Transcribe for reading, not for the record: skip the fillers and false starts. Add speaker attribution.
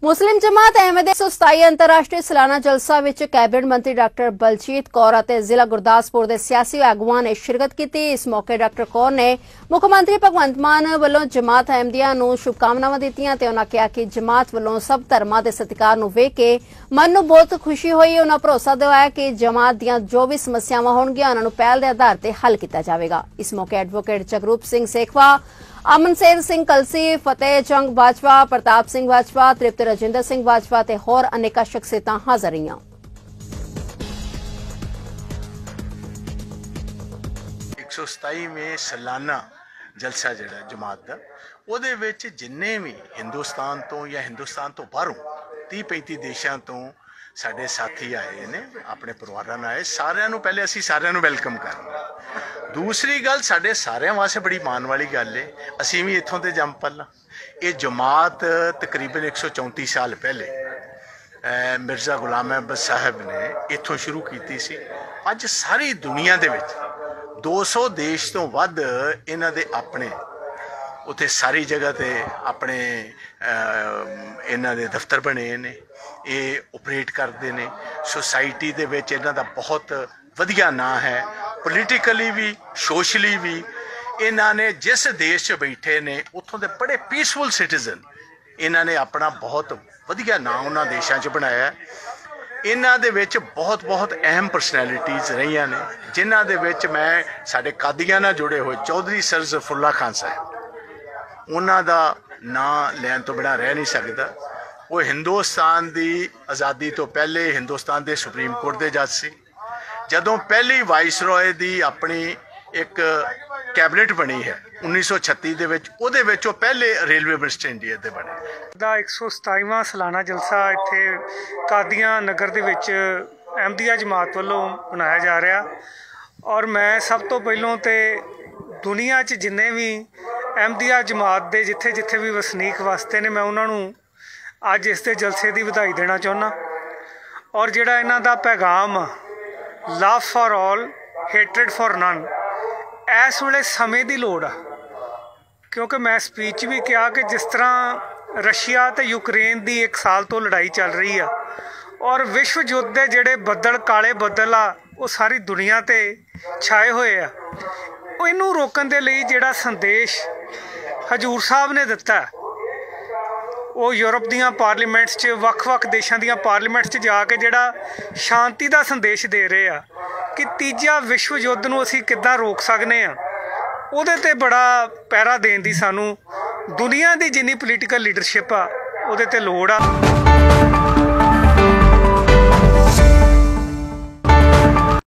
Speaker 1: मुस्लिम जमात अहमद 127 अंतरराष्ट्रीय सालाना जलसा विच कैबिनेट मंत्री डॉक्टर बलजीत कौर और जिला गुरदासपुर के सियासी आगुआं ने शिरकत की। इस मौके डॉक्टर कौर ने मुख्यमंत्री भगवंत मान वालों जमात अहमदिया नूं शुभकामनावां दित्तियां ते उन्हां कहा कि जमात वालों सब धर्मां दे सत्कार नूं वेख के मन नूं बहुत खुशी हुई। उन्हां भरोसा दिवाया कि जमात दीआं जो भी समस्यावां होणगीआं उन्हां नूं पहल दे आधार ते हल कीता जावेगा। इस मौके एडवोकेट जगरूप सिंह सेखवा, अमनसेर सिंह कलसी, फतेह चंग बाजवा, प्रताप सिंह बाजवा, तृप्त राजिंदर सिंह बाजवा ते होर अनेका शख्सियतां हाज़र रहियां।
Speaker 2: 127वें सालाना जलसा जिहड़ा जमात दा ਉਹਦੇ ਵਿੱਚ जिन्ने भी हिंदुस्तान तो या हिंदुस्तान तो बाहरों 30-35 देशों तो साडे साथी आए ने, अपने परिवारां नाल आए। सारिਆਂ ਨੂੰ पहले असीं सारिਆਂ ਨੂੰ वेलकम करना। दूसरी गल साडे सारिਆਂ वास्ते बड़ी मान वाली गल है, असीं भी इत्थों ते जंम पल। ये जमात तकरीबन 134 साल पहले मिर्जा गुलाम अहमद साहब ने इत्थों शुरू की सी। अज सारी दुनिया दे विच 200 देश तो वध इन्हां दे अपने उत्थे सारी जगह ते अपने इन्हां दे दफ्तर बने ने, ये ऑपरेट करते हैं। सोसाइटी दे विच इन्हां दा बहुत वधिया नाम है, पोलिटिकली भी सोशली भी। इन्हां ने जिस देश च बैठे ने उत्थों दे बड़े पीसफुल सिटीजन, इन्हां ने अपना बहुत वधिया नाम उन्हां देशां च बनाया। इन्हां दे विच बहुत अहम परसनैलिटीज़ रही ने, जिन्हां दे विच मैं साडे कादियां नाल जुड़े हुए चौधरी सर ज़फ़रुल्लाह खान साहब, उन्हां दा नाम लैन तो बिना रह नहीं सकता। वो हिंदुस्तान की आज़ादी तो पहले हिंदुस्तान के सुप्रीम कोर्ट के जज से, जदों पहली वाइसरॉय की अपनी एक कैबिनेट बनी है 1936 दे विच, उहदे विच पहले रेलवे मिनिस्टर इंडिया के बने।
Speaker 3: 127वां सालाना जलसा इत्थे कादियां नगर दे विच अहमदिया जमात वालों मनाया जा रहा। और मैं सब तो पहलों तो दुनिया च जिन्ने भी अहमदिया जमात के जिथे जिथे भी वसनीक वसते ने, मैं उन्होंने अज इस जलसे की बधाई देना चाहुंदा। और जिहड़ा इन्हां दा पैगाम love for all, hatred for none, इस वेले समय की लोड़ आ। क्योंकि मैं स्पीच भी कहा कि जिस तरह रशिया तो यूक्रेन की 1 साल तो लड़ाई चल रही है और विश्व युद्ध के जिहड़े बदल काले बदल आ वो सारी दुनिया ते छाए हुए आ, इनू रोकण दे लई जिहड़ा संदेश हजूर साहब ने दिता, वो यूरोप दियां पार्लीमेंट्स च वख-वख देशों दियां पार्लीमेंट्स च जाके जिहड़ा शांति का संदेश दे रहे आ कि तीजा विश्व युद्ध नूं असीं किद्दां रोक सकने आ। उहदे ते बड़ा पैरा देण दी सानूं दुनिया की जिन्नी पोलीटिकल लीडरशिप आ उहदे ते लोड़ आ।